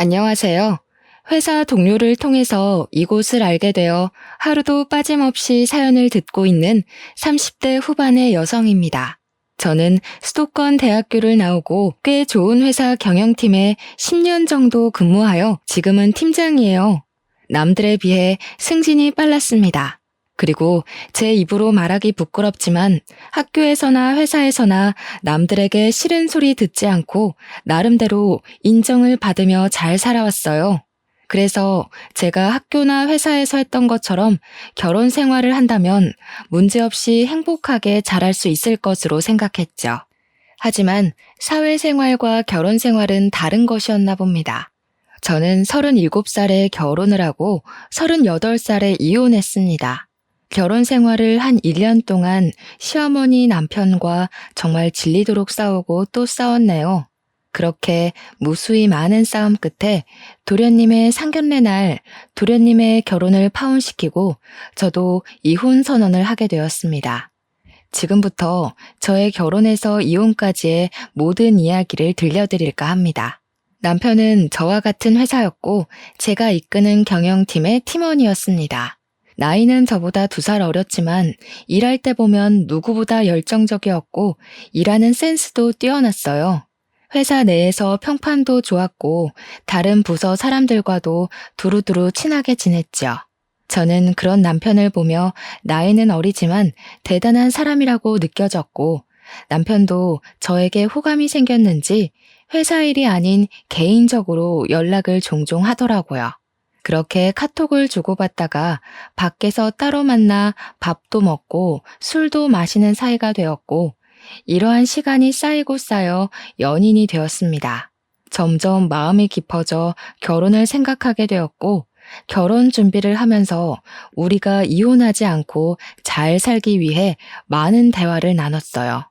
안녕하세요. 회사 동료를 통해서 이곳을 알게 되어 하루도 빠짐없이 사연을 듣고 있는 30대 후반의 여성입니다. 저는 수도권 대학교를 나오고 꽤 좋은 회사 경영팀에 10년 정도 근무하여 지금은 팀장이에요. 남들에 비해 승진이 빨랐습니다. 그리고 제 입으로 말하기 부끄럽지만 학교에서나 회사에서나 남들에게 싫은 소리 듣지 않고 나름대로 인정을 받으며 잘 살아왔어요. 그래서 제가 학교나 회사에서 했던 것처럼 결혼 생활을 한다면 문제없이 행복하게 잘할 수 있을 것으로 생각했죠. 하지만 사회생활과 결혼 생활은 다른 것이었나 봅니다. 저는 37살에 결혼을 하고 38살에 이혼했습니다. 결혼 생활을 한 1년 동안 시어머니 남편과 정말 질리도록 싸우고 또 싸웠네요. 그렇게 무수히 많은 싸움 끝에 도련님의 상견례 날 도련님의 결혼을 파혼시키고 저도 이혼 선언을 하게 되었습니다. 지금부터 저의 결혼에서 이혼까지의 모든 이야기를 들려드릴까 합니다. 남편은 저와 같은 회사였고 제가 이끄는 경영팀의 팀원이었습니다. 나이는 저보다 2살 어렸지만 일할 때 보면 누구보다 열정적이었고 일하는 센스도 뛰어났어요. 회사 내에서 평판도 좋았고 다른 부서 사람들과도 두루두루 친하게 지냈죠. 저는 그런 남편을 보며 나이는 어리지만 대단한 사람이라고 느껴졌고 남편도 저에게 호감이 생겼는지 회사 일이 아닌 개인적으로 연락을 종종 하더라고요. 그렇게 카톡을 주고받다가 밖에서 따로 만나 밥도 먹고 술도 마시는 사이가 되었고 이러한 시간이 쌓이고 쌓여 연인이 되었습니다. 점점 마음이 깊어져 결혼을 생각하게 되었고 결혼 준비를 하면서 우리가 이혼하지 않고 잘 살기 위해 많은 대화를 나눴어요.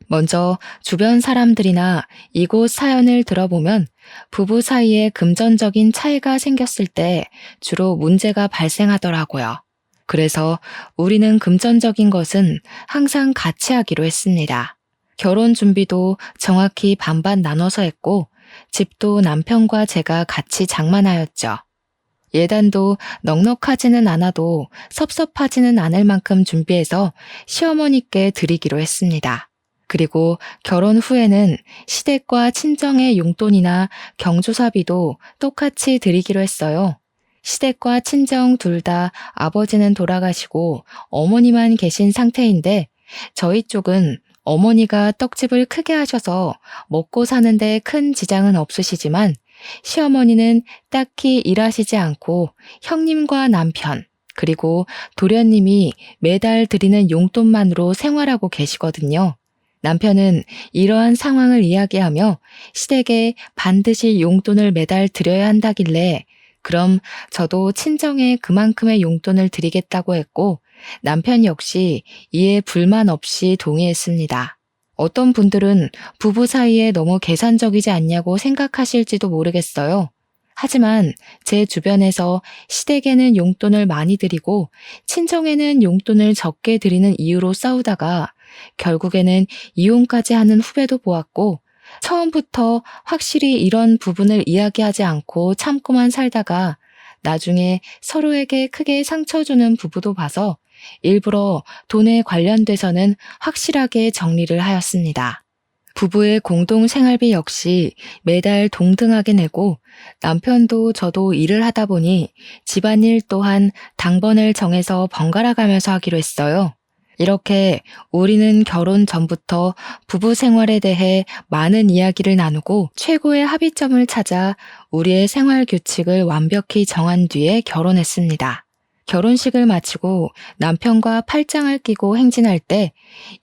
먼저 주변 사람들이나 이곳 사연을 들어보면 부부 사이에 금전적인 차이가 생겼을 때 주로 문제가 발생하더라고요. 그래서 우리는 금전적인 것은 항상 같이 하기로 했습니다. 결혼 준비도 정확히 반반 나눠서 했고 집도 남편과 제가 같이 장만하였죠. 예단도 넉넉하지는 않아도 섭섭하지는 않을 만큼 준비해서 시어머니께 드리기로 했습니다. 그리고 결혼 후에는 시댁과 친정의 용돈이나 경조사비도 똑같이 드리기로 했어요. 시댁과 친정 둘 다 아버지는 돌아가시고 어머니만 계신 상태인데 저희 쪽은 어머니가 떡집을 크게 하셔서 먹고 사는데 큰 지장은 없으시지만 시어머니는 딱히 일하시지 않고 형님과 남편 그리고 도련님이 매달 드리는 용돈만으로 생활하고 계시거든요. 남편은 이러한 상황을 이야기하며 시댁에 반드시 용돈을 매달 드려야 한다길래 그럼 저도 친정에 그만큼의 용돈을 드리겠다고 했고 남편 역시 이에 불만 없이 동의했습니다. 어떤 분들은 부부 사이에 너무 계산적이지 않냐고 생각하실지도 모르겠어요. 하지만 제 주변에서 시댁에는 용돈을 많이 드리고 친정에는 용돈을 적게 드리는 이유로 싸우다가 결국에는 이혼까지 하는 후배도 보았고 처음부터 확실히 이런 부분을 이야기하지 않고 참고만 살다가 나중에 서로에게 크게 상처 주는 부부도 봐서 일부러 돈에 관련돼서는 확실하게 정리를 하였습니다. 부부의 공동 생활비 역시 매달 동등하게 내고 남편도 저도 일을 하다 보니 집안일 또한 당번을 정해서 번갈아 가면서 하기로 했어요. 이렇게 우리는 결혼 전부터 부부 생활에 대해 많은 이야기를 나누고 최고의 합의점을 찾아 우리의 생활 규칙을 완벽히 정한 뒤에 결혼했습니다. 결혼식을 마치고 남편과 팔짱을 끼고 행진할 때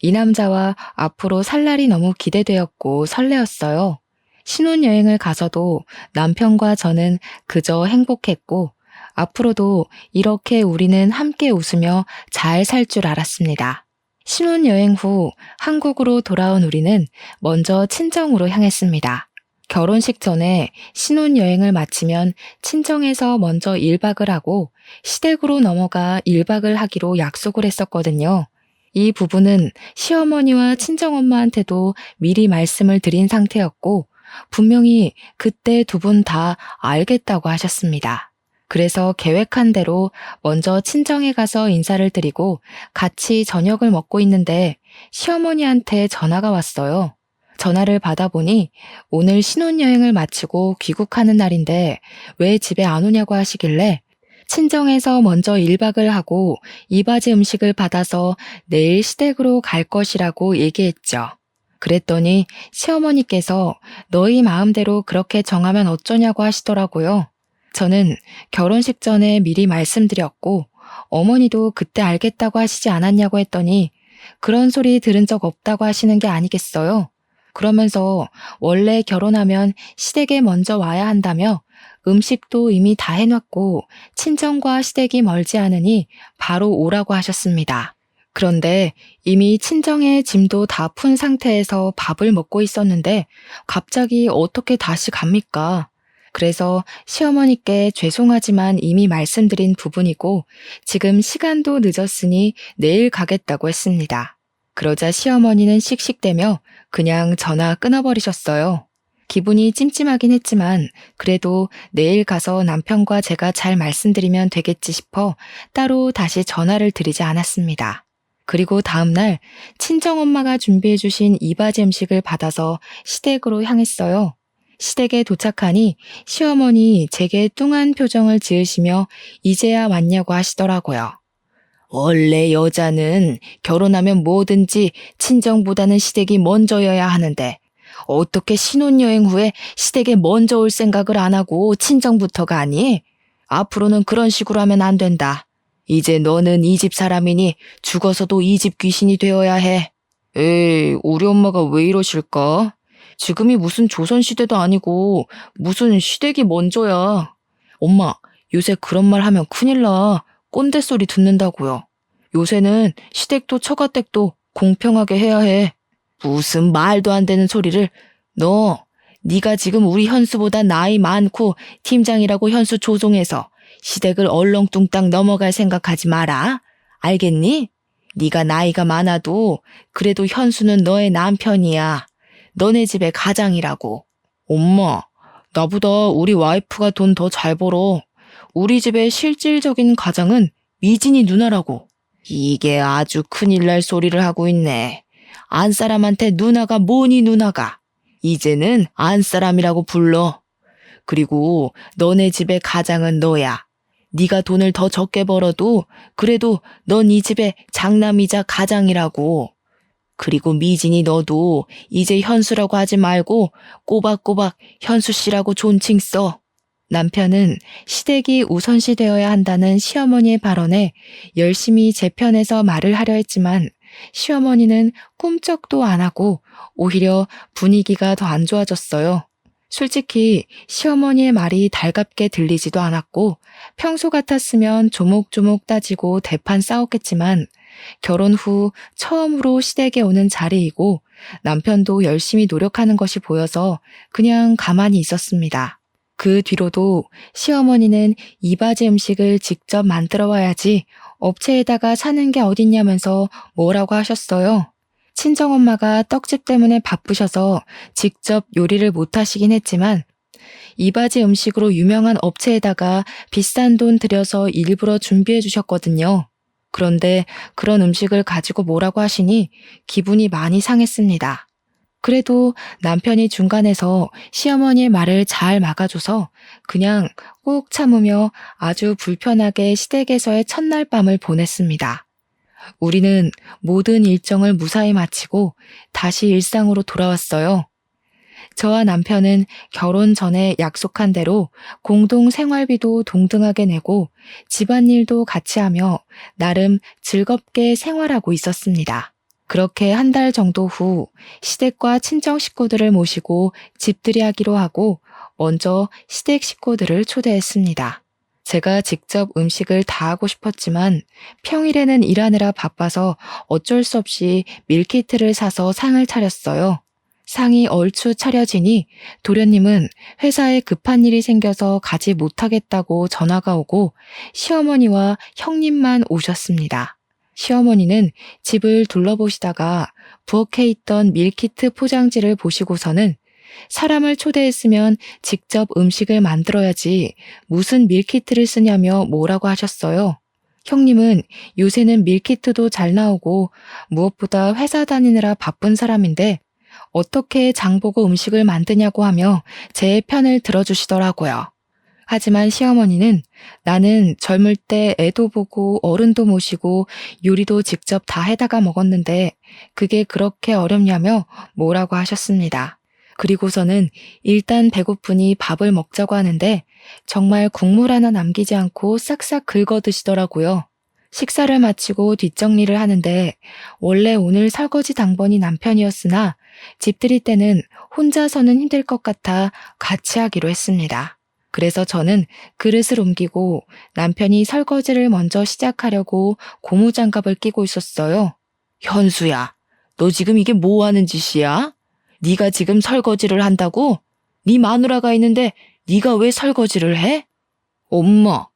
이 남자와 앞으로 살 날이 너무 기대되었고 설레었어요. 신혼여행을 가서도 남편과 저는 그저 행복했고 앞으로도 이렇게 우리는 함께 웃으며 잘 살 줄 알았습니다. 신혼여행 후 한국으로 돌아온 우리는 먼저 친정으로 향했습니다. 결혼식 전에 신혼여행을 마치면 친정에서 먼저 1박을 하고 시댁으로 넘어가 1박을 하기로 약속을 했었거든요. 이 부부는 시어머니와 친정엄마한테도 미리 말씀을 드린 상태였고 분명히 그때 두 분 다 알겠다고 하셨습니다. 그래서 계획한 대로 먼저 친정에 가서 인사를 드리고 같이 저녁을 먹고 있는데 시어머니한테 전화가 왔어요. 전화를 받아보니 오늘 신혼여행을 마치고 귀국하는 날인데 왜 집에 안 오냐고 하시길래 친정에서 먼저 1박을 하고 이바지 음식을 받아서 내일 시댁으로 갈 것이라고 얘기했죠. 그랬더니 시어머니께서 너희 마음대로 그렇게 정하면 어쩌냐고 하시더라고요. 저는 결혼식 전에 미리 말씀드렸고 어머니도 그때 알겠다고 하시지 않았냐고 했더니 그런 소리 들은 적 없다고 하시는 게 아니겠어요? 그러면서 원래 결혼하면 시댁에 먼저 와야 한다며 음식도 이미 다 해놨고 친정과 시댁이 멀지 않으니 바로 오라고 하셨습니다. 그런데 이미 친정에 짐도 다 푼 상태에서 밥을 먹고 있었는데 갑자기 어떻게 다시 갑니까? 그래서 시어머니께 죄송하지만 이미 말씀드린 부분이고 지금 시간도 늦었으니 내일 가겠다고 했습니다. 그러자 시어머니는 씩씩대며 그냥 전화 끊어버리셨어요. 기분이 찜찜하긴 했지만 그래도 내일 가서 남편과 제가 잘 말씀드리면 되겠지 싶어 따로 다시 전화를 드리지 않았습니다. 그리고 다음날 친정엄마가 준비해주신 이바지 음식을 받아서 시댁으로 향했어요. 시댁에 도착하니 시어머니 제게 뚱한 표정을 지으시며 이제야 왔냐고 하시더라고요. 원래 여자는 결혼하면 뭐든지 친정보다는 시댁이 먼저여야 하는데 어떻게 신혼여행 후에 시댁에 먼저 올 생각을 안 하고 친정부터 가니? 앞으로는 그런 식으로 하면 안 된다. 이제 너는 이 집 사람이니 죽어서도 이 집 귀신이 되어야 해. 에이, 우리 엄마가 왜 이러실까? 지금이 무슨 조선시대도 아니고 무슨 시댁이 먼저야. 엄마, 요새 그런 말 하면 큰일 나. 꼰대 소리 듣는다고요. 요새는 시댁도 처가댁도 공평하게 해야 해. 무슨 말도 안 되는 소리를. 네가 지금 우리 현수보다 나이 많고 팀장이라고 현수 조종해서 시댁을 얼렁뚱땅 넘어갈 생각하지 마라. 알겠니? 네가 나이가 많아도 그래도 현수는 너의 남편이야. 너네 집의 가장이라고. 엄마, 나보다 우리 와이프가 돈 더 잘 벌어. 우리 집의 실질적인 가장은 미진이 누나라고. 이게 아주 큰일 날 소리를 하고 있네. 안사람한테 누나가 뭐니 누나가. 이제는 안사람이라고 불러. 그리고 너네 집의 가장은 너야. 네가 돈을 더 적게 벌어도 그래도 넌 이 집의 장남이자 가장이라고. 그리고 미진이 너도 이제 현수라고 하지 말고 꼬박꼬박 현수씨라고 존칭 써. 남편은 시댁이 우선시 되어야 한다는 시어머니의 발언에 열심히 제 편에서 말을 하려 했지만 시어머니는 꿈쩍도 안 하고 오히려 분위기가 더 안 좋아졌어요. 솔직히 시어머니의 말이 달갑게 들리지도 않았고 평소 같았으면 조목조목 따지고 대판 싸웠겠지만 결혼 후 처음으로 시댁에 오는 자리이고 남편도 열심히 노력하는 것이 보여서 그냥 가만히 있었습니다. 그 뒤로도 시어머니는 이바지 음식을 직접 만들어 와야지 업체에다가 사는 게 어딨냐면서 뭐라고 하셨어요. 친정엄마가 떡집 때문에 바쁘셔서 직접 요리를 못하시긴 했지만 이바지 음식으로 유명한 업체에다가 비싼 돈 들여서 일부러 준비해 주셨거든요. 그런데 그런 음식을 가지고 뭐라고 하시니 기분이 많이 상했습니다. 그래도 남편이 중간에서 시어머니의 말을 잘 막아줘서 그냥 꾹 참으며 아주 불편하게 시댁에서의 첫날 밤을 보냈습니다. 우리는 모든 일정을 무사히 마치고 다시 일상으로 돌아왔어요. 저와 남편은 결혼 전에 약속한 대로 공동 생활비도 동등하게 내고 집안일도 같이 하며 나름 즐겁게 생활하고 있었습니다. 그렇게 한 달 정도 후 시댁과 친정 식구들을 모시고 집들이 하기로 하고 먼저 시댁 식구들을 초대했습니다. 제가 직접 음식을 다 하고 싶었지만 평일에는 일하느라 바빠서 어쩔 수 없이 밀키트를 사서 상을 차렸어요. 상이 얼추 차려지니 도련님은 회사에 급한 일이 생겨서 가지 못하겠다고 전화가 오고 시어머니와 형님만 오셨습니다. 시어머니는 집을 둘러보시다가 부엌에 있던 밀키트 포장지를 보시고서는 사람을 초대했으면 직접 음식을 만들어야지 무슨 밀키트를 쓰냐며 뭐라고 하셨어요. 형님은 요새는 밀키트도 잘 나오고 무엇보다 회사 다니느라 바쁜 사람인데 어떻게 장보고 음식을 만드냐고 하며 제 편을 들어주시더라고요. 하지만 시어머니는 나는 젊을 때 애도 보고 어른도 모시고 요리도 직접 다 해다가 먹었는데 그게 그렇게 어렵냐며 뭐라고 하셨습니다. 그리고서는 일단 배고프니 밥을 먹자고 하는데 정말 국물 하나 남기지 않고 싹싹 긁어 드시더라고요. 식사를 마치고 뒷정리를 하는데 원래 오늘 설거지 당번이 남편이었으나 집들이 때는 혼자서는 힘들 것 같아 같이 하기로 했습니다. 그래서 저는 그릇을 옮기고 남편이 설거지를 먼저 시작하려고 고무장갑을 끼고 있었어요. 현수야, 너 지금 이게 뭐 하는 짓이야? 네가 지금 설거지를 한다고? 네 마누라가 있는데 네가 왜 설거지를 해? 엄마,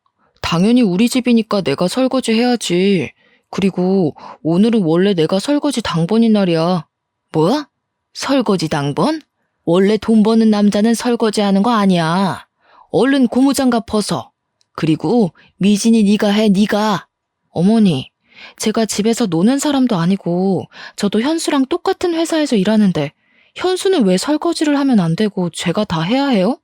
당연히 우리 집이니까 내가 설거지 해야지. 그리고 오늘은 원래 내가 설거지 당번인 날이야. 뭐? 설거지 당번? 원래 돈 버는 남자는 설거지 하는 거 아니야. 얼른 고무장갑 벗어. 그리고 미진이 네가 해, 네가. 어머니, 제가 집에서 노는 사람도 아니고 저도 현수랑 똑같은 회사에서 일하는데 현수는 왜 설거지를 하면 안 되고 제가 다 해야 해요?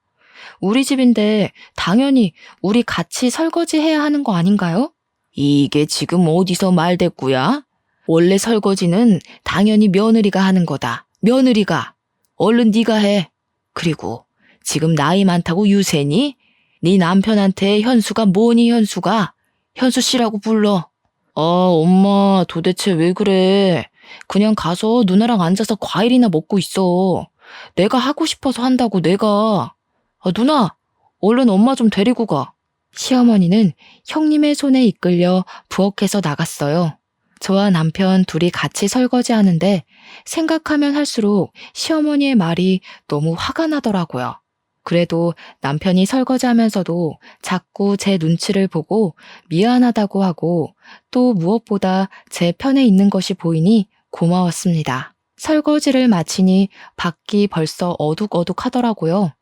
우리 집인데 당연히 우리 같이 설거지 해야 하는 거 아닌가요? 이게 지금 어디서 말대꾸야? 원래 설거지는 당연히 며느리가 하는 거다. 며느리가. 얼른 네가 해. 그리고 지금 나이 많다고 유세니? 네 남편한테 현수가 뭐니 현수가? 현수 씨라고 불러. 아, 엄마 도대체 왜 그래? 그냥 가서 누나랑 앉아서 과일이나 먹고 있어. 내가 하고 싶어서 한다고 내가. 아, 누나, 얼른 엄마 좀 데리고 가. 시어머니는 형님의 손에 이끌려 부엌에서 나갔어요. 저와 남편 둘이 같이 설거지하는데 생각하면 할수록 시어머니의 말이 너무 화가 나더라고요. 그래도 남편이 설거지하면서도 자꾸 제 눈치를 보고 미안하다고 하고 또 무엇보다 제 편에 있는 것이 보이니 고마웠습니다. 설거지를 마치니 밖이 벌써 어둑어둑하더라고요.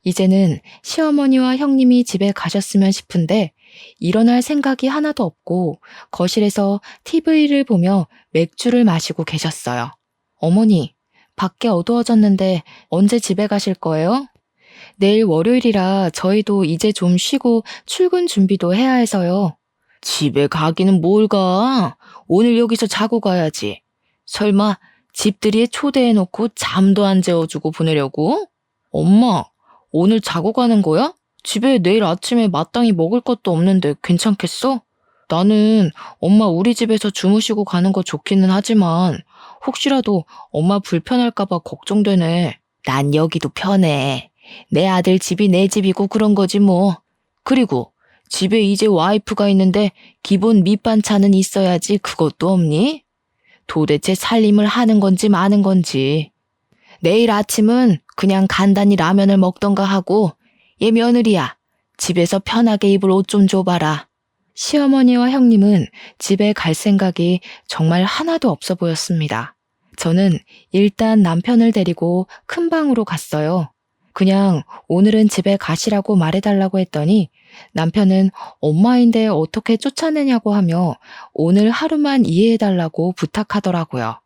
이제는 시어머니와 형님이 집에 가셨으면 싶은데 일어날 생각이 하나도 없고 거실에서 TV를 보며 맥주를 마시고 계셨어요. 어머니, 밖에 어두워졌는데 언제 집에 가실 거예요? 내일 월요일이라 저희도 이제 좀 쉬고 출근 준비도 해야 해서요. 집에 가기는 뭘 가? 오늘 여기서 자고 가야지. 설마 집들이에 초대해놓고 잠도 안 재워주고 보내려고? 엄마, 오늘 자고 가는 거야? 집에 내일 아침에 마땅히 먹을 것도 없는데 괜찮겠어? 나는 엄마 우리 집에서 주무시고 가는 거 좋기는 하지만 혹시라도 엄마 불편할까봐 걱정되네. 난 여기도 편해. 내 아들 집이 내 집이고 그런 거지 뭐. 그리고 집에 이제 와이프가 있는데 기본 밑반찬은 있어야지 그것도 없니? 도대체 살림을 하는 건지 마는 건지. 내일 아침은 그냥 간단히 라면을 먹던가 하고 얘 며느리야. 집에서 편하게 입을 옷 좀 줘봐라. 시어머니와 형님은 집에 갈 생각이 정말 하나도 없어 보였습니다. 저는 일단 남편을 데리고 큰 방으로 갔어요. 그냥 오늘은 집에 가시라고 말해달라고 했더니 남편은 엄마인데 어떻게 쫓아내냐고 하며 오늘 하루만 이해해달라고 부탁하더라고요.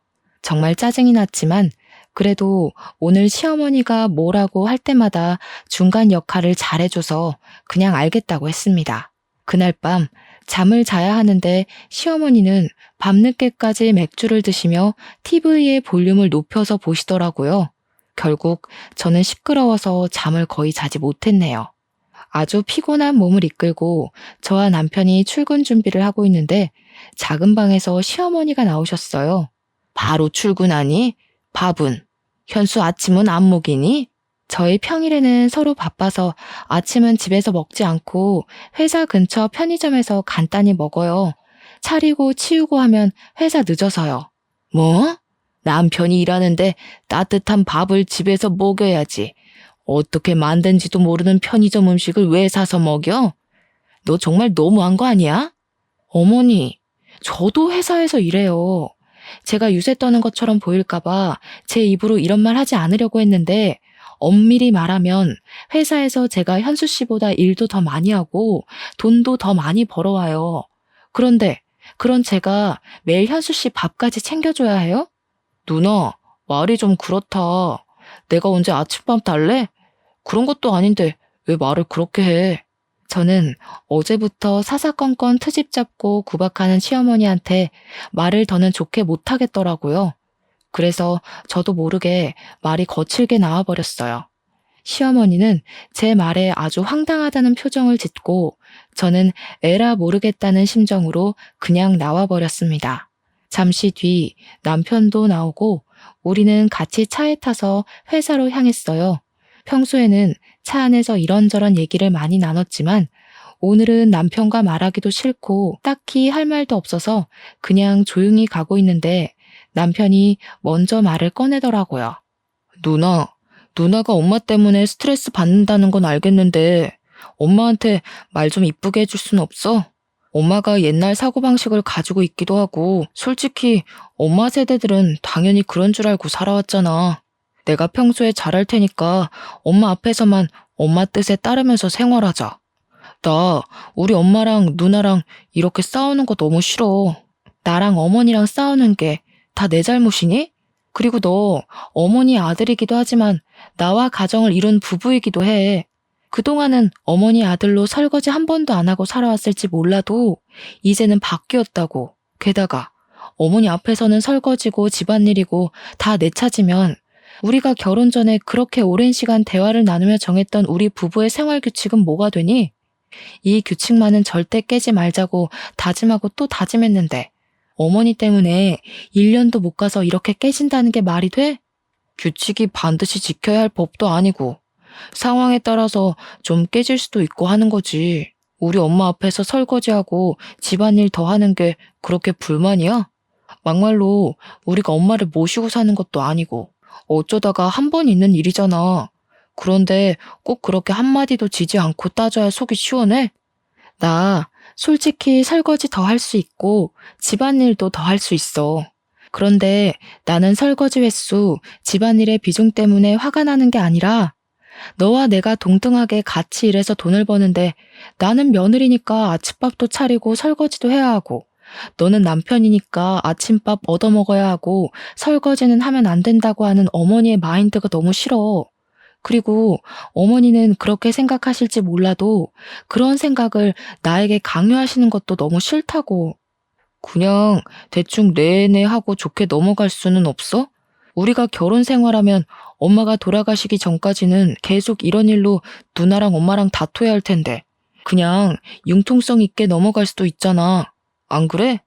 정말 짜증이 났지만 그래도 오늘 시어머니가 뭐라고 할 때마다 중간 역할을 잘해줘서 그냥 알겠다고 했습니다. 그날 밤 잠을 자야 하는데 시어머니는 밤늦게까지 맥주를 드시며 TV의 볼륨을 높여서 보시더라고요. 결국 저는 시끄러워서 잠을 거의 자지 못했네요. 아주 피곤한 몸을 이끌고 저와 남편이 출근 준비를 하고 있는데 작은 방에서 시어머니가 나오셨어요. 바로 출근하니? 밥은? 현수 아침은 안 먹이니? 저희 평일에는 서로 바빠서 아침은 집에서 먹지 않고 회사 근처 편의점에서 간단히 먹어요. 차리고 치우고 하면 회사 늦어서요. 뭐? 남편이 일하는데 따뜻한 밥을 집에서 먹여야지. 어떻게 만든지도 모르는 편의점 음식을 왜 사서 먹여? 너 정말 너무한 거 아니야? 어머니, 저도 회사에서 일해요. 제가 유세 떠는 것처럼 보일까봐 제 입으로 이런 말 하지 않으려고 했는데 엄밀히 말하면 회사에서 제가 현수 씨보다 일도 더 많이 하고 돈도 더 많이 벌어와요. 그런데 그런 제가 매일 현수 씨 밥까지 챙겨줘야 해요? 누나, 말이 좀 그렇다. 내가 언제 아침밥 달래? 그런 것도 아닌데 왜 말을 그렇게 해? 저는 어제부터 사사건건 트집 잡고 구박하는 시어머니한테 말을 더는 좋게 못하겠더라고요. 그래서 저도 모르게 말이 거칠게 나와버렸어요. 시어머니는 제 말에 아주 황당하다는 표정을 짓고 저는 에라 모르겠다는 심정으로 그냥 나와버렸습니다. 잠시 뒤 남편도 나오고 우리는 같이 차에 타서 회사로 향했어요. 평소에는 차 안에서 이런저런 얘기를 많이 나눴지만 오늘은 남편과 말하기도 싫고 딱히 할 말도 없어서 그냥 조용히 가고 있는데 남편이 먼저 말을 꺼내더라고요. 누나가 엄마 때문에 스트레스 받는다는 건 알겠는데 엄마한테 말 좀 이쁘게 해줄 순 없어? 엄마가 옛날 사고방식을 가지고 있기도 하고 솔직히 엄마 세대들은 당연히 그런 줄 알고 살아왔잖아. 내가 평소에 잘할 테니까 엄마 앞에서만 엄마 뜻에 따르면서 생활하자. 나 우리 엄마랑 누나랑 이렇게 싸우는 거 너무 싫어. 나랑 어머니랑 싸우는 게 다 내 잘못이니? 그리고 너 어머니 아들이기도 하지만 나와 가정을 이룬 부부이기도 해. 그동안은 어머니 아들로 설거지 한 번도 안 하고 살아왔을지 몰라도 이제는 바뀌었다고. 게다가 어머니 앞에서는 설거지고 집안일이고 다 내 차지면 우리가 결혼 전에 그렇게 오랜 시간 대화를 나누며 정했던 우리 부부의 생활 규칙은 뭐가 되니? 이 규칙만은 절대 깨지 말자고 다짐하고 또 다짐했는데 어머니 때문에 1년도 못 가서 이렇게 깨진다는 게 말이 돼? 규칙이 반드시 지켜야 할 법도 아니고 상황에 따라서 좀 깨질 수도 있고 하는 거지. 우리 엄마 앞에서 설거지하고 집안일 더 하는 게 그렇게 불만이야? 막말로 우리가 엄마를 모시고 사는 것도 아니고 어쩌다가 한 번 있는 일이잖아. 그런데 꼭 그렇게 한마디도 지지 않고 따져야 속이 시원해? 나 솔직히 설거지 더 할 수 있고 집안일도 더 할 수 있어. 그런데 나는 설거지 횟수, 집안일의 비중 때문에 화가 나는 게 아니라 너와 내가 동등하게 같이 일해서 돈을 버는데 나는 며느리니까 아침밥도 차리고 설거지도 해야 하고 너는 남편이니까 아침밥 얻어먹어야 하고 설거지는 하면 안 된다고 하는 어머니의 마인드가 너무 싫어. 그리고 어머니는 그렇게 생각하실지 몰라도 그런 생각을 나에게 강요하시는 것도 너무 싫다고. 그냥 대충 네네 하고 좋게 넘어갈 수는 없어? 우리가 결혼 생활하면 엄마가 돌아가시기 전까지는 계속 이런 일로 누나랑 엄마랑 다퉈야 할 텐데 그냥 융통성 있게 넘어갈 수도 있잖아. 안 그래?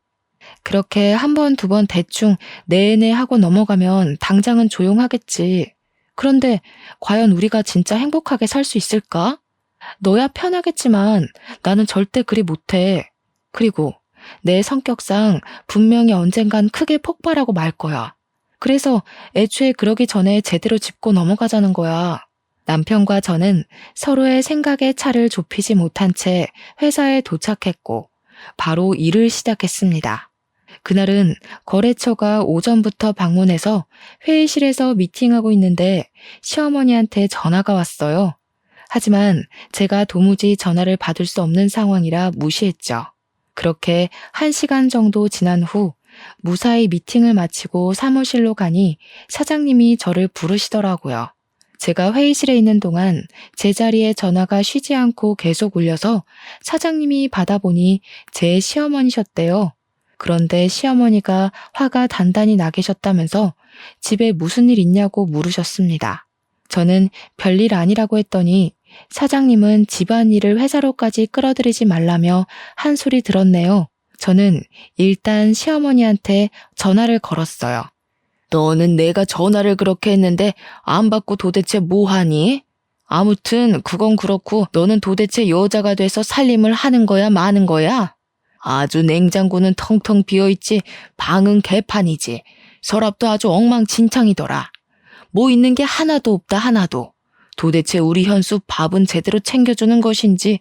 그렇게 한 번, 두 번 대충 네네 하고 넘어가면 당장은 조용하겠지. 그런데 과연 우리가 진짜 행복하게 살 수 있을까? 너야 편하겠지만 나는 절대 그리 못해. 그리고 내 성격상 분명히 언젠간 크게 폭발하고 말 거야. 그래서 애초에 그러기 전에 제대로 짚고 넘어가자는 거야. 남편과 저는 서로의 생각의 차를 좁히지 못한 채 회사에 도착했고 바로 일을 시작했습니다. 그날은 거래처가 오전부터 방문해서 회의실에서 미팅하고 있는데 시어머니한테 전화가 왔어요. 하지만 제가 도무지 전화를 받을 수 없는 상황이라 무시했죠. 그렇게 1시간 정도 지난 후 무사히 미팅을 마치고 사무실로 가니 사장님이 저를 부르시더라고요. 제가 회의실에 있는 동안 제 자리에 전화가 쉬지 않고 계속 울려서 사장님이 받아보니 제 시어머니셨대요. 그런데 시어머니가 화가 단단히 나 계셨다면서 집에 무슨 일 있냐고 물으셨습니다. 저는 별일 아니라고 했더니 사장님은 집안일을 회사로까지 끌어들이지 말라며 한 소리 들었네요. 저는 일단 시어머니한테 전화를 걸었어요. 너는 내가 전화를 그렇게 했는데 안 받고 도대체 뭐 하니? 아무튼 그건 그렇고 너는 도대체 여자가 돼서 살림을 하는 거야 마는 거야? 아주 냉장고는 텅텅 비어있지 방은 개판이지. 서랍도 아주 엉망진창이더라. 뭐 있는 게 하나도 없다 하나도. 도대체 우리 현수 밥은 제대로 챙겨주는 것인지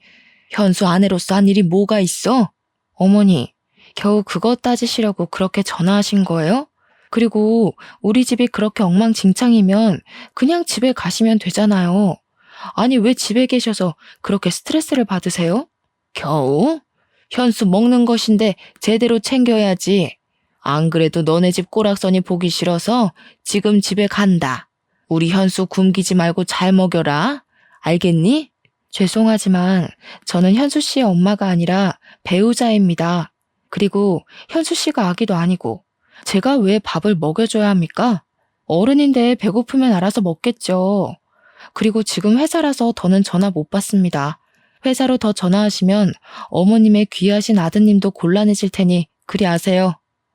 현수 아내로서 한 일이 뭐가 있어? 어머니, 겨우 그거 따지시려고 그렇게 전화하신 거예요? 그리고 우리 집이 그렇게 엉망진창이면 그냥 집에 가시면 되잖아요. 아니, 왜 집에 계셔서 그렇게 스트레스를 받으세요? 겨우? 현수 먹는 것인데 제대로 챙겨야지. 안 그래도 너네 집 꼬락서니 보기 싫어서 지금 집에 간다. 우리 현수 굶기지 말고 잘 먹여라. 알겠니? 죄송하지만 저는 현수 씨의 엄마가 아니라 배우자입니다. 그리고 현수 씨가 아기도 아니고 제가 왜 밥을 먹여줘야 합니까? 어른인데 배고프면 알아서 먹겠죠. 그리고 지금 회사라서 더는 전화 못 받습니다. 회사로 더 전화하시면 어머님의 귀하신 아드님도 곤란해질 테니 그리 아세요.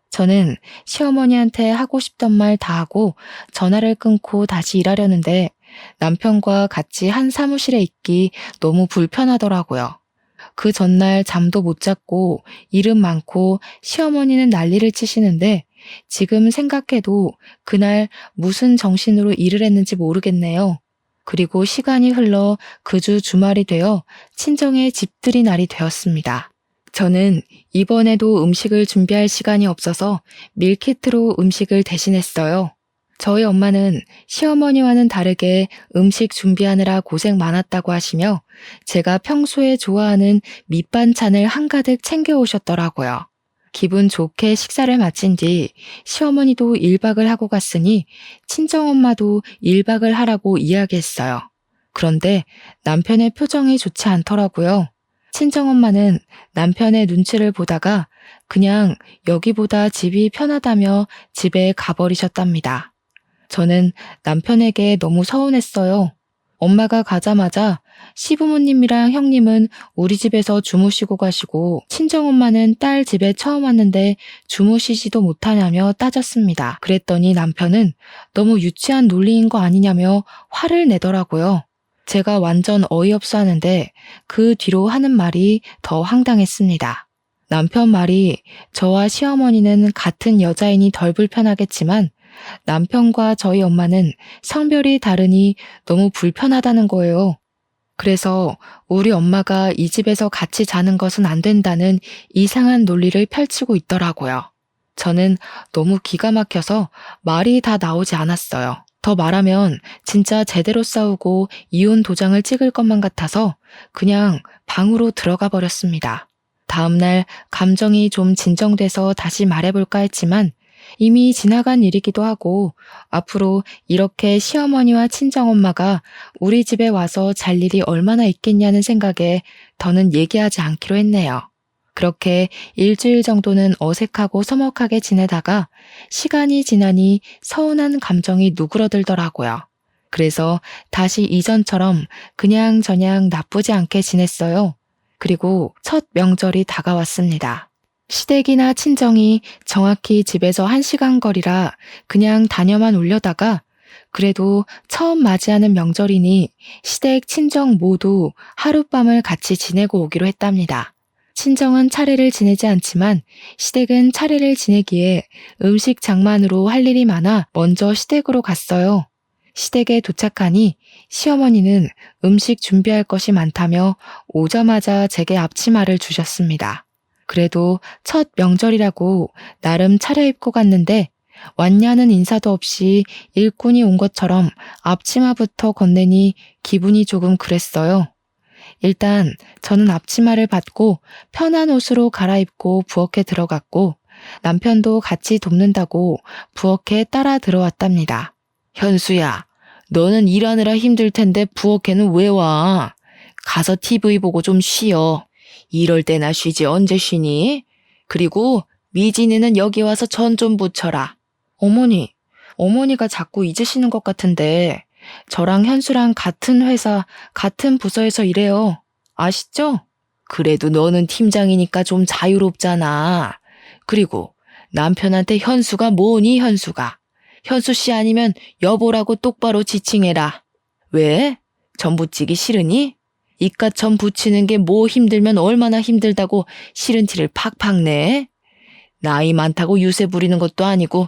저는 시어머니한테 하고 싶던 말 다 하고 전화를 끊고 다시 일하려는데 남편과 같이 한 사무실에 있기 너무 불편하더라고요. 그 전날 잠도 못 잤고 일은 많고 시어머니는 난리를 치시는데 지금 생각해도 그날 무슨 정신으로 일을 했는지 모르겠네요. 그리고 시간이 흘러 그 주 주말이 되어 친정의 집들이 날이 되었습니다. 저는 이번에도 음식을 준비할 시간이 없어서 밀키트로 음식을 대신했어요. 저희 엄마는 시어머니와는 다르게 음식 준비하느라 고생 많았다고 하시며 제가 평소에 좋아하는 밑반찬을 한가득 챙겨오셨더라고요. 기분 좋게 식사를 마친 뒤 시어머니도 1박을 하고 갔으니 친정엄마도 1박을 하라고 이야기했어요. 그런데 남편의 표정이 좋지 않더라고요. 친정엄마는 남편의 눈치를 보다가 그냥 여기보다 집이 편하다며 집에 가버리셨답니다. 저는 남편에게 너무 서운했어요. 엄마가 가자마자 시부모님이랑 형님은 우리 집에서 주무시고 가시고 친정엄마는 딸 집에 처음 왔는데 주무시지도 못하냐며 따졌습니다. 그랬더니 남편은 너무 유치한 논리인 거 아니냐며 화를 내더라고요. 제가 완전 어이없어 하는데 그 뒤로 하는 말이 더 황당했습니다. 남편 말이 저와 시어머니는 같은 여자이니 덜 불편하겠지만 남편과 저희 엄마는 성별이 다르니 너무 불편하다는 거예요. 그래서 우리 엄마가 이 집에서 같이 자는 것은 안 된다는 이상한 논리를 펼치고 있더라고요. 저는 너무 기가 막혀서 말이 다 나오지 않았어요. 더 말하면 진짜 제대로 싸우고 이혼 도장을 찍을 것만 같아서 그냥 방으로 들어가 버렸습니다. 다음날 감정이 좀 진정돼서 다시 말해볼까 했지만 이미 지나간 일이기도 하고 앞으로 이렇게 시어머니와 친정엄마가 우리 집에 와서 잘 일이 얼마나 있겠냐는 생각에 더는 얘기하지 않기로 했네요. 그렇게 일주일 정도는 어색하고 서먹하게 지내다가 시간이 지나니 서운한 감정이 누그러들더라고요. 그래서 다시 이전처럼 그냥저냥 나쁘지 않게 지냈어요. 그리고 첫 명절이 다가왔습니다. 시댁이나 친정이 정확히 집에서 1시간 거리라 그냥 다녀만 오려다가 그래도 처음 맞이하는 명절이니 시댁, 친정 모두 하룻밤을 같이 지내고 오기로 했답니다. 친정은 차례를 지내지 않지만 시댁은 차례를 지내기에 음식 장만으로 할 일이 많아 먼저 시댁으로 갔어요. 시댁에 도착하니 시어머니는 음식 준비할 것이 많다며 오자마자 제게 앞치마를 주셨습니다. 그래도 첫 명절이라고 나름 차려입고 갔는데 왔냐는 인사도 없이 일꾼이 온 것처럼 앞치마부터 건네니 기분이 조금 그랬어요. 일단 저는 앞치마를 받고 편한 옷으로 갈아입고 부엌에 들어갔고 남편도 같이 돕는다고 부엌에 따라 들어왔답니다. 현수야, 너는 일하느라 힘들 텐데 부엌에는 왜 와? 가서 TV 보고 좀 쉬어. 이럴 때나 쉬지 언제 쉬니? 그리고 미진이는 여기 와서 전 좀 부쳐라. 어머니가 자꾸 잊으시는 것 같은데 저랑 현수랑 같은 회사, 같은 부서에서 일해요. 아시죠? 그래도 너는 팀장이니까 좀 자유롭잖아. 그리고 남편한테 현수가 뭐니 현수가. 현수 씨 아니면 여보라고 똑바로 지칭해라. 왜? 전 부치기 싫으니? 이깟 전 부치는 게 뭐 힘들면 얼마나 힘들다고 싫은 티를 팍팍 내? 나이 많다고 유세 부리는 것도 아니고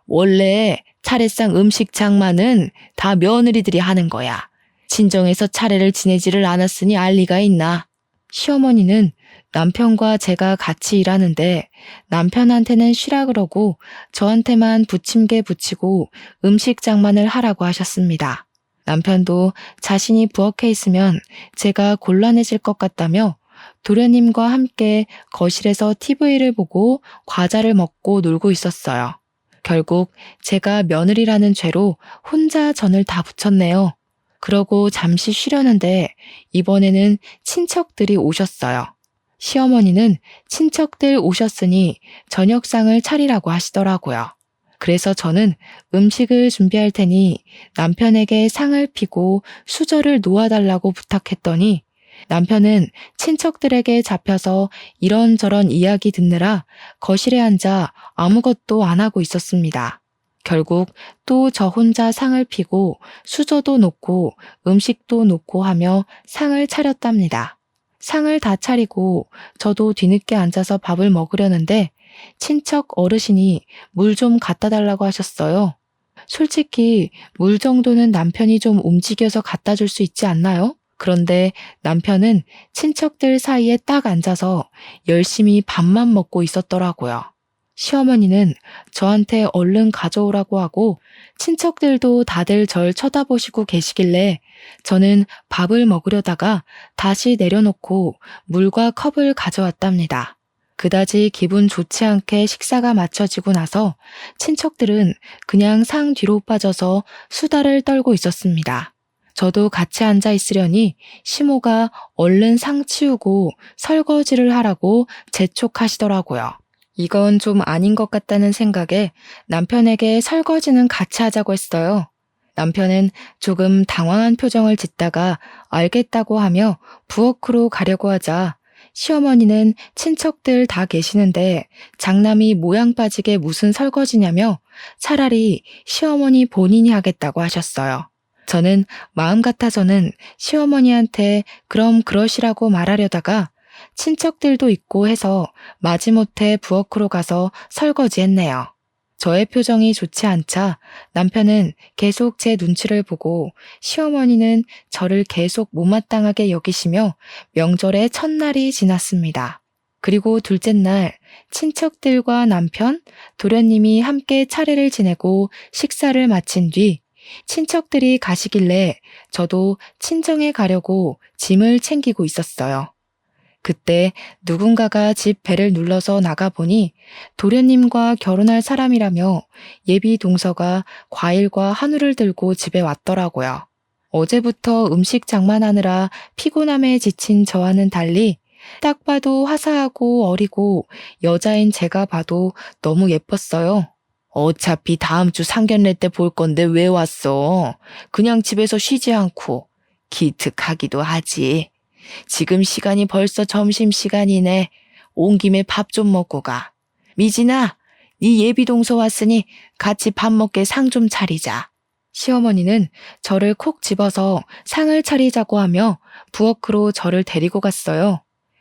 원래 차례상 음식 장만은 다 며느리들이 하는 거야. 친정에서 차례를 지내지를 않았으니 알 리가 있나. 시어머니는 남편과 제가 같이 일하는데 남편한테는 쉬라 그러고 저한테만 부침개 부치고 음식 장만을 하라고 하셨습니다. 남편도 자신이 부엌에 있으면 제가 곤란해질 것 같다며 도련님과 함께 거실에서 TV를 보고 과자를 먹고 놀고 있었어요. 결국 제가 며느리라는 죄로 혼자 전을 다 부쳤네요. 그러고 잠시 쉬려는데 이번에는 친척들이 오셨어요. 시어머니는 친척들 오셨으니 저녁상을 차리라고 하시더라고요. 그래서 저는 음식을 준비할 테니 남편에게 상을 피고 수저를 놓아달라고 부탁했더니 남편은 친척들에게 잡혀서 이런저런 이야기 듣느라 거실에 앉아 아무것도 안 하고 있었습니다. 결국 또 저 혼자 상을 피고 수저도 놓고 음식도 놓고 하며 상을 차렸답니다. 상을 다 차리고 저도 뒤늦게 앉아서 밥을 먹으려는데 친척 어르신이 물 좀 갖다 달라고 하셨어요. 솔직히 물 정도는 남편이 좀 움직여서 갖다 줄 수 있지 않나요? 그런데 남편은 친척들 사이에 딱 앉아서 열심히 밥만 먹고 있었더라고요. 시어머니는 저한테 얼른 가져오라고 하고 친척들도 다들 절 쳐다보시고 계시길래 저는 밥을 먹으려다가 다시 내려놓고 물과 컵을 가져왔답니다. 그다지 기분 좋지 않게 식사가 마쳐지고 나서 친척들은 그냥 상 뒤로 빠져서 수다를 떨고 있었습니다. 저도 같이 앉아 있으려니 시모가 얼른 상 치우고 설거지를 하라고 재촉하시더라고요. 이건 좀 아닌 것 같다는 생각에 남편에게 설거지는 같이 하자고 했어요. 남편은 조금 당황한 표정을 짓다가 알겠다고 하며 부엌으로 가려고 하자 시어머니는 친척들 다 계시는데 장남이 모양 빠지게 무슨 설거지냐며 차라리 시어머니 본인이 하겠다고 하셨어요. 저는 마음 같아서는 시어머니한테 그럼 그러시라고 말하려다가 친척들도 있고 해서 마지못해 부엌으로 가서 설거지했네요. 저의 표정이 좋지 않자 남편은 계속 제 눈치를 보고 시어머니는 저를 계속 못마땅하게 여기시며 명절의 첫날이 지났습니다. 그리고 둘째 날 친척들과 남편, 도련님이 함께 차례를 지내고 식사를 마친 뒤 친척들이 가시길래 저도 친정에 가려고 짐을 챙기고 있었어요. 그때 누군가가 집 벨을 눌러서 나가보니 도련님과 결혼할 사람이라며 예비 동서가 과일과 한우를 들고 집에 왔더라고요. 어제부터 음식 장만하느라 피곤함에 지친 저와는 달리 딱 봐도 화사하고 어리고 여자인 제가 봐도 너무 예뻤어요. 어차피 다음 주 상견례 때 볼 건데 왜 왔어? 그냥 집에서 쉬지 않고 기특하기도 하지. 지금 시간이 벌써 점심시간이네. 온 김에 밥 좀 먹고 가. 미진아, 네 예비동서 왔으니 같이 밥 먹게 상 좀 차리자. 시어머니는 저를 콕 집어서 상을 차리자고 하며 부엌으로 저를 데리고 갔어요.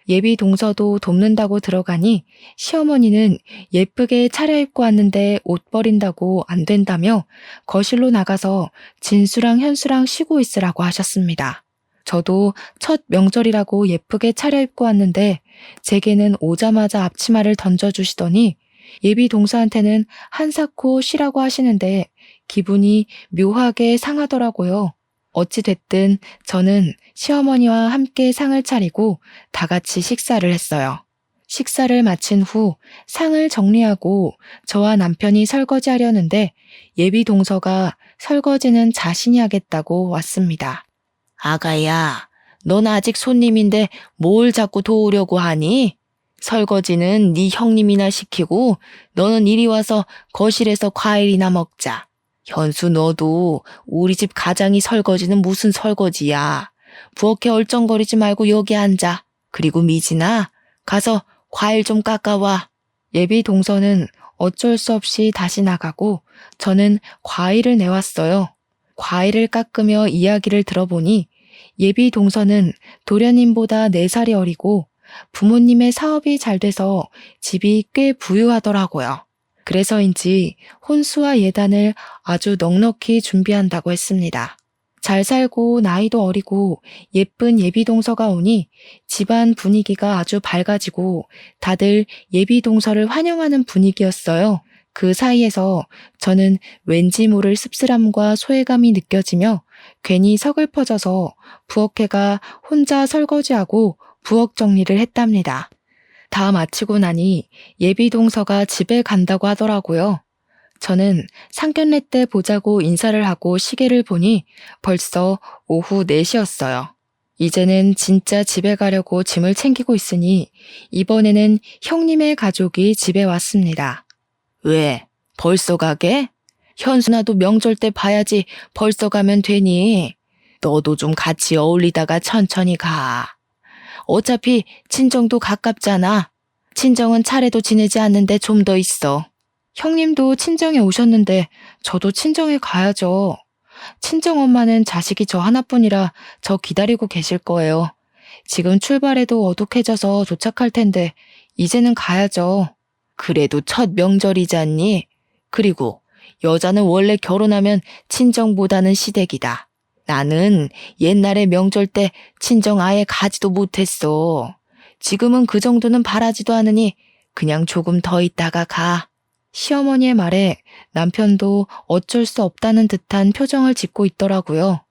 예비동서도 돕는다고 들어가니 시어머니는 예쁘게 차려입고 왔는데 옷 버린다고 안 된다며 거실로 나가서 진수랑 현수랑 쉬고 있으라고 하셨습니다. 저도 첫 명절이라고 예쁘게 차려입고 왔는데 제게는 오자마자 앞치마를 던져주시더니 예비 동서한테는 한사코 쉬라고 하시는데 기분이 묘하게 상하더라고요. 어찌됐든 저는 시어머니와 함께 상을 차리고 다 같이 식사를 했어요. 식사를 마친 후 상을 정리하고 저와 남편이 설거지하려는데 예비 동서가 설거지는 자신이 하겠다고 왔습니다. 아가야, 넌 아직 손님인데 뭘 자꾸 도우려고 하니? 설거지는 네 형님이나 시키고 너는 이리 와서 거실에서 과일이나 먹자. 현수 너도 우리 집 가장이 설거지는 무슨 설거지야. 부엌에 얼쩡거리지 말고 여기 앉아. 그리고 미진아, 가서 과일 좀 깎아와. 예비 동서는 어쩔 수 없이 다시 나가고 저는 과일을 내왔어요. 과일을 깎으며 이야기를 들어보니 예비 동서는 도련님보다 4살이 어리고 부모님의 사업이 잘 돼서 집이 꽤 부유하더라고요. 그래서인지 혼수와 예단을 아주 넉넉히 준비한다고 했습니다. 잘 살고 나이도 어리고 예쁜 예비동서가 오니 집안 분위기가 아주 밝아지고 다들 예비동서를 환영하는 분위기였어요. 그 사이에서 저는 왠지 모를 씁쓸함과 소외감이 느껴지며 괜히 서글퍼져서 부엌에가 혼자 설거지하고 부엌 정리를 했답니다. 다 마치고 나니 예비동서가 집에 간다고 하더라고요. 저는 상견례 때 보자고 인사를 하고 시계를 보니 벌써 오후 4시였어요. 이제는 진짜 집에 가려고 짐을 챙기고 있으니 이번에는 형님의 가족이 집에 왔습니다. 왜? 벌써 가게? 현순아도 명절 때 봐야지 벌써 가면 되니? 너도 좀 같이 어울리다가 천천히 가. 어차피 친정도 가깝잖아. 친정은 차례도 지내지 않는데 좀 더 있어. 형님도 친정에 오셨는데 저도 친정에 가야죠. 친정엄마는 자식이 저 하나뿐이라 저 기다리고 계실 거예요. 지금 출발해도 어둑해져서 도착할 텐데 이제는 가야죠. 그래도 첫 명절이잖니? 그리고 여자는 원래 결혼하면 친정보다는 시댁이다. 나는 옛날에 명절 때 친정 아예 가지도 못했어. 지금은 그 정도는 바라지도 않으니 그냥 조금 더 있다가 가. 시어머니의 말에 남편도 어쩔 수 없다는 듯한 표정을 짓고 있더라고요.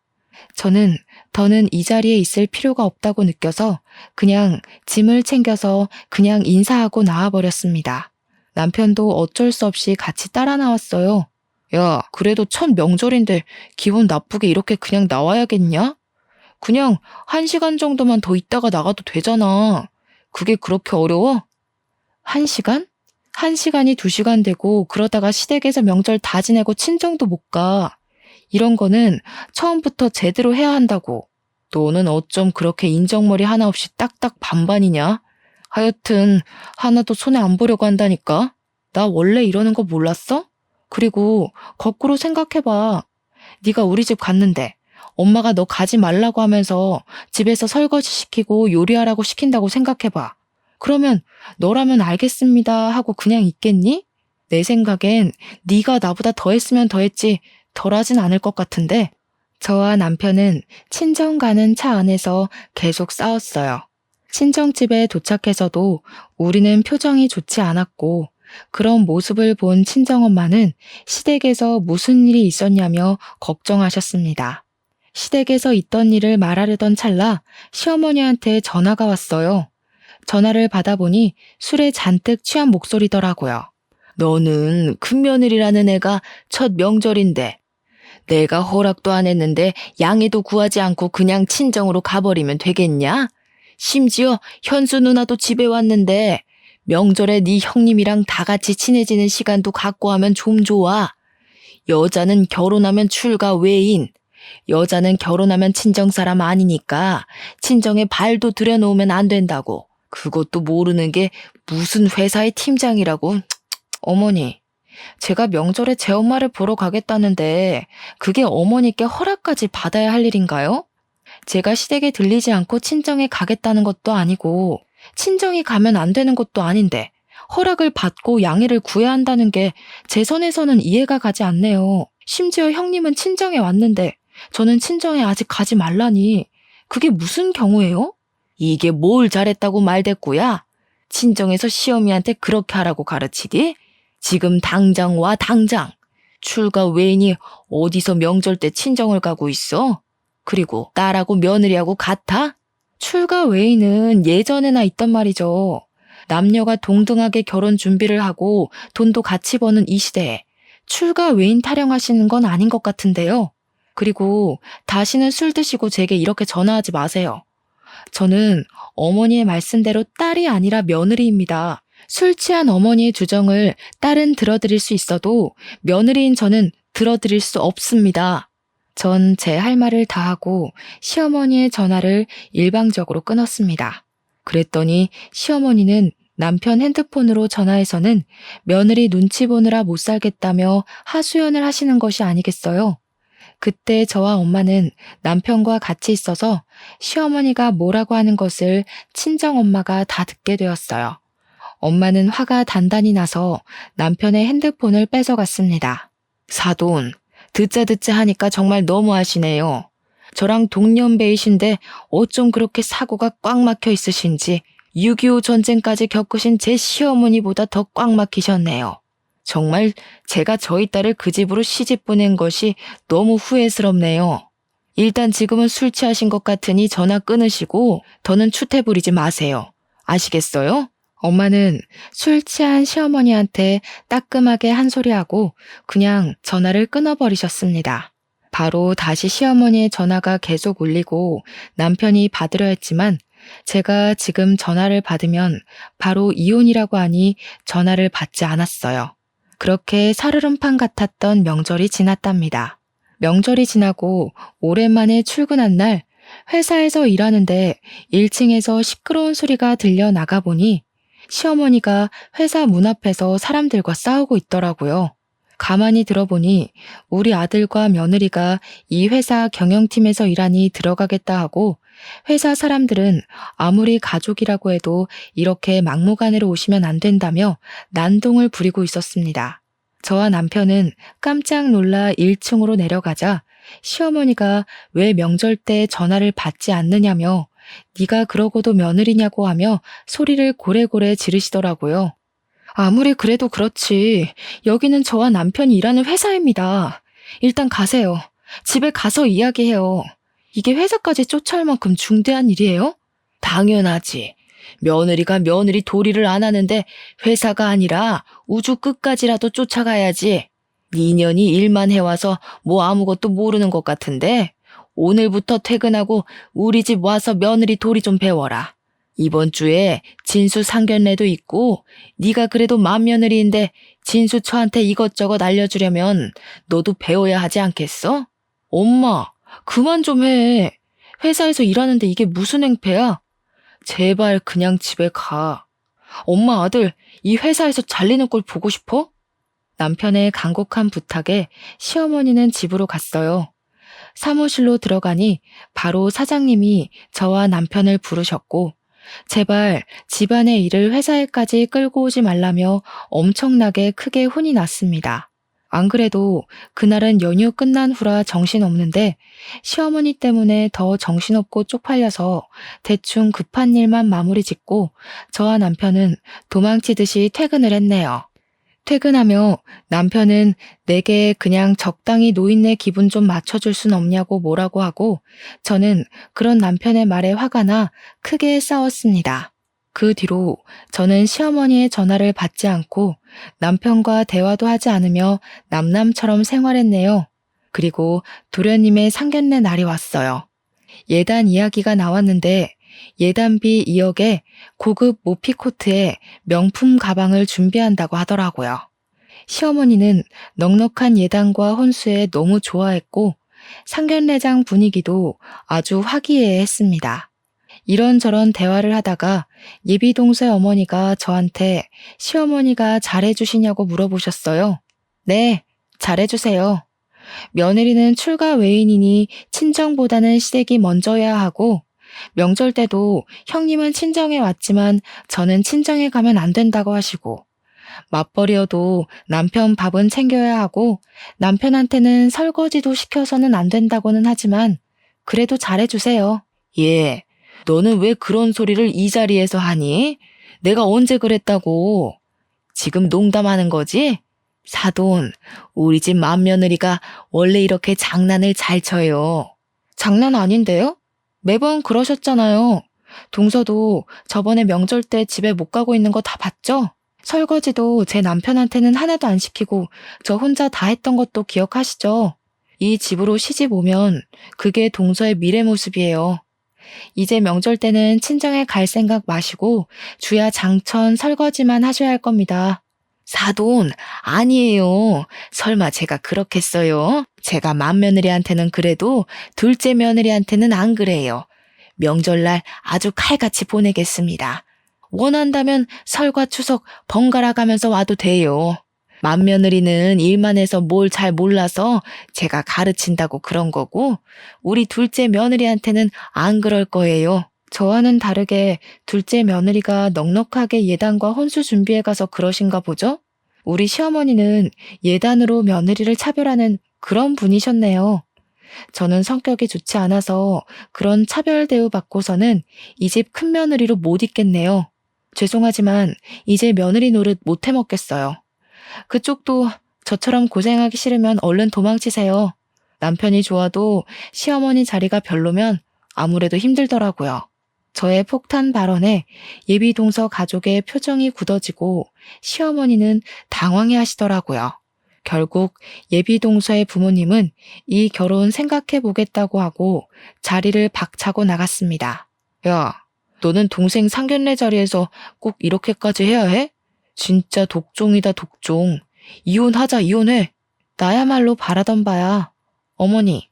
저는 더는 이 자리에 있을 필요가 없다고 느껴서 그냥 짐을 챙겨서 그냥 인사하고 나와버렸습니다. 남편도 어쩔 수 없이 같이 따라 나왔어요. 야, 그래도 첫 명절인데 기분 나쁘게 이렇게 그냥 나와야겠냐? 그냥 1시간 정도만 더 있다가 나가도 되잖아. 그게 그렇게 어려워? 1시간? 1시간이 2시간 되고 그러다가 시댁에서 명절 다 지내고 친정도 못 가. 이런 거는 처음부터 제대로 해야 한다고. 너는 어쩜 그렇게 인정머리 하나 없이 딱딱 반반이냐? 하여튼 하나도 손에 안 보려고 한다니까. 나 원래 이러는 거 몰랐어? 그리고 거꾸로 생각해봐. 네가 우리 집 갔는데 엄마가 너 가지 말라고 하면서 집에서 설거지 시키고 요리하라고 시킨다고 생각해봐. 그러면 너라면 알겠습니다 하고 그냥 있겠니? 내 생각엔 네가 나보다 더 했으면 더 했지 덜 하진 않을 것 같은데. 저와 남편은 친정 가는 차 안에서 계속 싸웠어요. 친정집에 도착해서도 우리는 표정이 좋지 않았고 그런 모습을 본 친정엄마는 시댁에서 무슨 일이 있었냐며 걱정하셨습니다. 시댁에서 있던 일을 말하려던 찰나 시어머니한테 전화가 왔어요. 전화를 받아보니 술에 잔뜩 취한 목소리더라고요. 너는 큰며느리라는 애가 첫 명절인데 내가 허락도 안 했는데 양해도 구하지 않고 그냥 친정으로 가버리면 되겠냐? 심지어 현수 누나도 집에 왔는데 명절에 네 형님이랑 다 같이 친해지는 시간도 갖고 하면 좀 좋아. 여자는 결혼하면 출가 외인, 여자는 결혼하면 친정사람 아니니까 친정에 발도 들여놓으면 안 된다고. 그것도 모르는 게 무슨 회사의 팀장이라고. 어머니, 제가 명절에 제 엄마를 보러 가겠다는데 그게 어머니께 허락까지 받아야 할 일인가요? 제가 시댁에 들리지 않고 친정에 가겠다는 것도 아니고 친정이 가면 안 되는 것도 아닌데 허락을 받고 양해를 구해야 한다는 게 제 선에서는 이해가 가지 않네요. 심지어 형님은 친정에 왔는데 저는 친정에 아직 가지 말라니. 그게 무슨 경우예요? 이게 뭘 잘했다고 말댔고야? 친정에서 시어미한테 그렇게 하라고 가르치디? 지금 당장 와, 당장. 출가 외인이 어디서 명절 때 친정을 가고 있어? 그리고 딸하고 며느리하고 같아? 출가 외인은 예전에나 있던 말이죠. 남녀가 동등하게 결혼 준비를 하고 돈도 같이 버는 이 시대에 출가 외인 타령하시는 건 아닌 것 같은데요. 그리고 다시는 술 드시고 제게 이렇게 전화하지 마세요. 저는 어머니의 말씀대로 딸이 아니라 며느리입니다. 술 취한 어머니의 주정을 딸은 들어드릴 수 있어도 며느리인 저는 들어드릴 수 없습니다. 전 제 할 말을 다 하고 시어머니의 전화를 일방적으로 끊었습니다. 그랬더니 시어머니는 남편 핸드폰으로 전화해서는 며느리 눈치 보느라 못 살겠다며 하소연을 하시는 것이 아니겠어요. 그때 저와 엄마는 남편과 같이 있어서 시어머니가 뭐라고 하는 것을 친정엄마가 다 듣게 되었어요. 엄마는 화가 단단히 나서 남편의 핸드폰을 뺏어갔습니다. 사돈, 듣자 하니까 정말 너무하시네요. 저랑 동년배이신데 어쩜 그렇게 사고가 꽉 막혀 있으신지 6.25 전쟁까지 겪으신 제 시어머니보다 더 꽉 막히셨네요. 정말 제가 저희 딸을 그 집으로 시집 보낸 것이 너무 후회스럽네요. 일단 지금은 술 취하신 것 같으니 전화 끊으시고 더는 추태 부리지 마세요. 아시겠어요? 엄마는 술 취한 시어머니한테 따끔하게 한 소리하고 그냥 전화를 끊어버리셨습니다. 바로 다시 시어머니의 전화가 계속 울리고 남편이 받으려 했지만 제가 지금 전화를 받으면 바로 이혼이라고 하니 전화를 받지 않았어요. 그렇게 살얼음판 같았던 명절이 지났답니다. 명절이 지나고 오랜만에 출근한 날 회사에서 일하는데 1층에서 시끄러운 소리가 들려 나가보니 시어머니가 회사 문 앞에서 사람들과 싸우고 있더라고요. 가만히 들어보니 우리 아들과 며느리가 이 회사 경영팀에서 일하니 들어가겠다 하고 회사 사람들은 아무리 가족이라고 해도 이렇게 막무가내로 오시면 안 된다며 난동을 부리고 있었습니다. 저와 남편은 깜짝 놀라 1층으로 내려가자 시어머니가 왜 명절 때 전화를 받지 않느냐며 네가 그러고도 며느리냐고 하며 소리를 고래고래 지르시더라고요. 아무리 그래도 그렇지. 여기는 저와 남편이 일하는 회사입니다. 일단 가세요. 집에 가서 이야기해요. 이게 회사까지 쫓아올 만큼 중대한 일이에요? 당연하지. 며느리가 며느리 도리를 안 하는데 회사가 아니라 우주 끝까지라도 쫓아가야지. 2년이 일만 해와서 뭐 아무것도 모르는 것 같은데 오늘부터 퇴근하고 우리 집 와서 며느리 도리 좀 배워라. 이번 주에 진수 상견례도 있고 네가 그래도 맏며느리인데 진수 처한테 이것저것 알려주려면 너도 배워야 하지 않겠어? 엄마, 그만 좀 해. 회사에서 일하는데 이게 무슨 행패야? 제발 그냥 집에 가. 엄마 아들, 이 회사에서 잘리는 꼴 보고 싶어? 남편의 간곡한 부탁에 시어머니는 집으로 갔어요. 사무실로 들어가니 바로 사장님이 저와 남편을 부르셨고 제발 집안의 일을 회사에까지 끌고 오지 말라며 엄청나게 크게 혼이 났습니다. 안 그래도 그날은 연휴 끝난 후라 정신없는데 시어머니 때문에 더 정신없고 쪽팔려서 대충 급한 일만 마무리 짓고 저와 남편은 도망치듯이 퇴근을 했네요. 퇴근하며 남편은 내게 그냥 적당히 노인네 기분 좀 맞춰줄 순 없냐고 뭐라고 하고 저는 그런 남편의 말에 화가 나 크게 싸웠습니다. 그 뒤로 저는 시어머니의 전화를 받지 않고 남편과 대화도 하지 않으며 남남처럼 생활했네요. 그리고 도련님의 상견례 날이 왔어요. 예단 이야기가 나왔는데 예단비 2억에 고급 모피코트에 명품 가방을 준비한다고 하더라고요. 시어머니는 넉넉한 예단과 혼수에 너무 좋아했고 상견례장 분위기도 아주 화기애애했습니다. 이런저런 대화를 하다가 예비동생 어머니가 저한테 시어머니가 잘해주시냐고 물어보셨어요. 네, 잘해주세요. 며느리는 출가 외인이니 친정보다는 시댁이 먼저야 하고 명절 때도 형님은 친정에 왔지만 저는 친정에 가면 안 된다고 하시고 맞벌이여도 남편 밥은 챙겨야 하고 남편한테는 설거지도 시켜서는 안 된다고는 하지만 그래도 잘해주세요. 예, 너는 왜 그런 소리를 이 자리에서 하니? 내가 언제 그랬다고? 지금 농담하는 거지? 사돈, 우리 집 맏며느리가 원래 이렇게 장난을 잘 쳐요. 장난 아닌데요? 매번 그러셨잖아요. 동서도 저번에 명절 때 집에 못 가고 있는 거 다 봤죠? 설거지도 제 남편한테는 하나도 안 시키고 저 혼자 다 했던 것도 기억하시죠? 이 집으로 시집 오면 그게 동서의 미래 모습이에요. 이제 명절 때는 친정에 갈 생각 마시고 주야 장천 설거지만 하셔야 할 겁니다. 사돈, 아니에요. 설마 제가 그렇겠어요? 제가 맏며느리한테는 그래도 둘째 며느리한테는 안 그래요. 명절날 아주 칼같이 보내겠습니다. 원한다면 설과 추석 번갈아 가면서 와도 돼요. 맏며느리는 일만 해서 뭘 잘 몰라서 제가 가르친다고 그런 거고 우리 둘째 며느리한테는 안 그럴 거예요. 저와는 다르게 둘째 며느리가 넉넉하게 예단과 혼수 준비해 가서 그러신가 보죠? 우리 시어머니는 예단으로 며느리를 차별하는 그런 분이셨네요. 저는 성격이 좋지 않아서 그런 차별 대우 받고서는 이 집 큰며느리로 못 있겠네요. 죄송하지만 이제 며느리 노릇 못 해먹겠어요. 그쪽도 저처럼 고생하기 싫으면 얼른 도망치세요. 남편이 좋아도 시어머니 자리가 별로면 아무래도 힘들더라고요. 저의 폭탄 발언에 예비 동서 가족의 표정이 굳어지고 시어머니는 당황해 하시더라고요. 결국 예비 동서의 부모님은 이 결혼 생각해 보겠다고 하고 자리를 박차고 나갔습니다. 야, 너는 동생 상견례 자리에서 꼭 이렇게까지 해야 해? 진짜 독종이다, 독종. 이혼하자, 이혼해. 나야말로 바라던 바야. 어머니,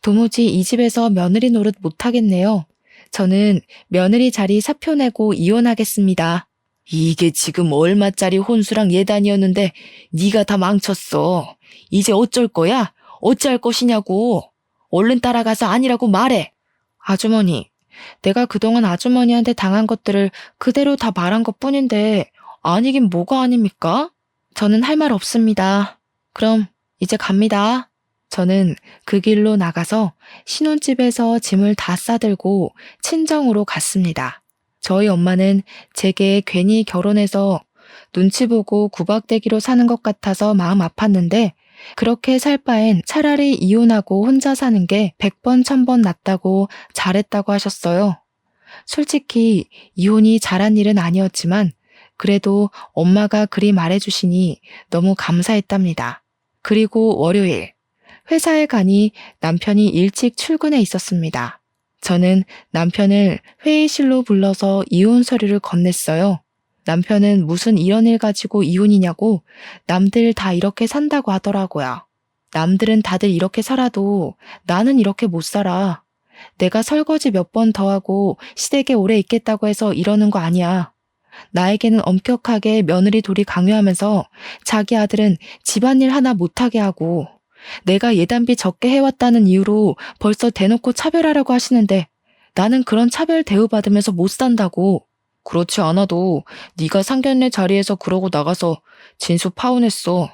도무지 이 집에서 며느리 노릇 못하겠네요. 저는 며느리 자리 사표 내고 이혼하겠습니다. 이게 지금 얼마짜리 혼수랑 예단이었는데 네가 다 망쳤어. 이제 어쩔 거야? 어찌할 것이냐고. 얼른 따라가서 아니라고 말해. 아주머니, 내가 그동안 아주머니한테 당한 것들을 그대로 다 말한 것뿐인데 아니긴 뭐가 아닙니까? 저는 할 말 없습니다. 그럼 이제 갑니다. 저는 그 길로 나가서 신혼집에서 짐을 다 싸들고 친정으로 갔습니다. 저희 엄마는 제게 괜히 결혼해서 눈치 보고 구박대기로 사는 것 같아서 마음 아팠는데 그렇게 살 바엔 차라리 이혼하고 혼자 사는 게 100번 1000번 낫다고 잘했다고 하셨어요. 솔직히 이혼이 잘한 일은 아니었지만 그래도 엄마가 그리 말해주시니 너무 감사했답니다. 그리고 월요일 회사에 가니 남편이 일찍 출근해 있었습니다. 저는 남편을 회의실로 불러서 이혼 서류를 건넸어요. 남편은 무슨 이런 일 가지고 이혼이냐고 남들 다 이렇게 산다고 하더라고요. 남들은 다들 이렇게 살아도 나는 이렇게 못 살아. 내가 설거지 몇 번 더 하고 시댁에 오래 있겠다고 해서 이러는 거 아니야. 나에게는 엄격하게 며느리 도리 강요하면서 자기 아들은 집안일 하나 못하게 하고 내가 예단비 적게 해왔다는 이유로 벌써 대놓고 차별하려고 하시는데 나는 그런 차별 대우받으면서 못 산다고. 그렇지 않아도 네가 상견례 자리에서 그러고 나가서 진수 파혼했어.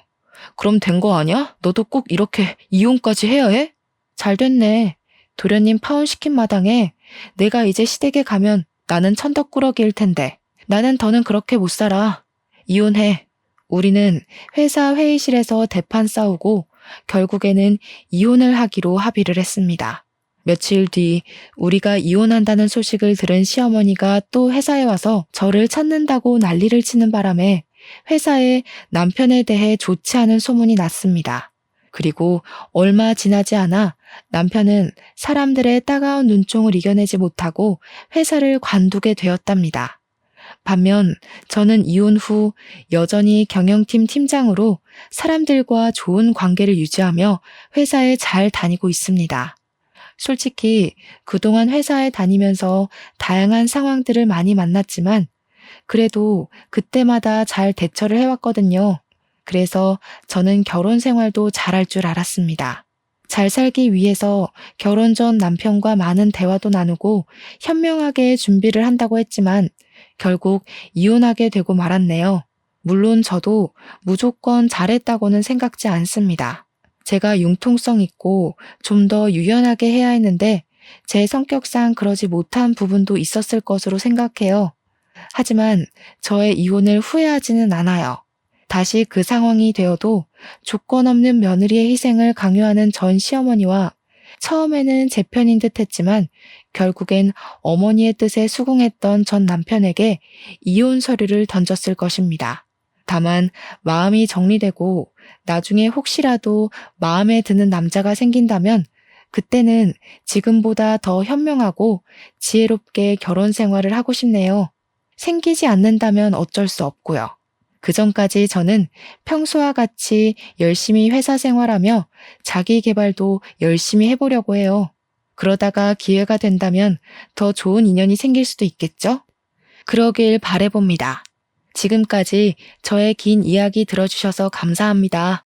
그럼 된 거 아니야? 너도 꼭 이렇게 이혼까지 해야 해? 잘 됐네. 도련님 파혼시킨 마당에 내가 이제 시댁에 가면 나는 천덕꾸러기일 텐데 나는 더는 그렇게 못 살아. 이혼해. 우리는 회사 회의실에서 대판 싸우고 결국에는 이혼을 하기로 합의를 했습니다. 며칠 뒤 우리가 이혼한다는 소식을 들은 시어머니가 또 회사에 와서 저를 찾는다고 난리를 치는 바람에 회사에 남편에 대해 좋지 않은 소문이 났습니다. 그리고 얼마 지나지 않아 남편은 사람들의 따가운 눈총을 이겨내지 못하고 회사를 관두게 되었답니다. 반면 저는 이혼 후 여전히 경영팀 팀장으로 사람들과 좋은 관계를 유지하며 회사에 잘 다니고 있습니다. 솔직히 그동안 회사에 다니면서 다양한 상황들을 많이 만났지만 그래도 그때마다 잘 대처를 해왔거든요. 그래서 저는 결혼 생활도 잘할 줄 알았습니다. 잘 살기 위해서 결혼 전 남편과 많은 대화도 나누고 현명하게 준비를 한다고 했지만 결국 이혼하게 되고 말았네요. 물론 저도 무조건 잘했다고는 생각지 않습니다. 제가 융통성 있고 좀 더 유연하게 해야 했는데 제 성격상 그러지 못한 부분도 있었을 것으로 생각해요. 하지만 저의 이혼을 후회하지는 않아요. 다시 그 상황이 되어도 조건 없는 며느리의 희생을 강요하는 전 시어머니와 처음에는 제 편인 듯 했지만 결국엔 어머니의 뜻에 수긍했던 전 남편에게 이혼 서류를 던졌을 것입니다. 다만 마음이 정리되고 나중에 혹시라도 마음에 드는 남자가 생긴다면 그때는 지금보다 더 현명하고 지혜롭게 결혼 생활을 하고 싶네요. 생기지 않는다면 어쩔 수 없고요. 그 전까지 저는 평소와 같이 열심히 회사 생활하며 자기 개발도 열심히 해보려고 해요. 그러다가 기회가 된다면 더 좋은 인연이 생길 수도 있겠죠? 그러길 바라봅니다. 지금까지 저의 긴 이야기 들어주셔서 감사합니다.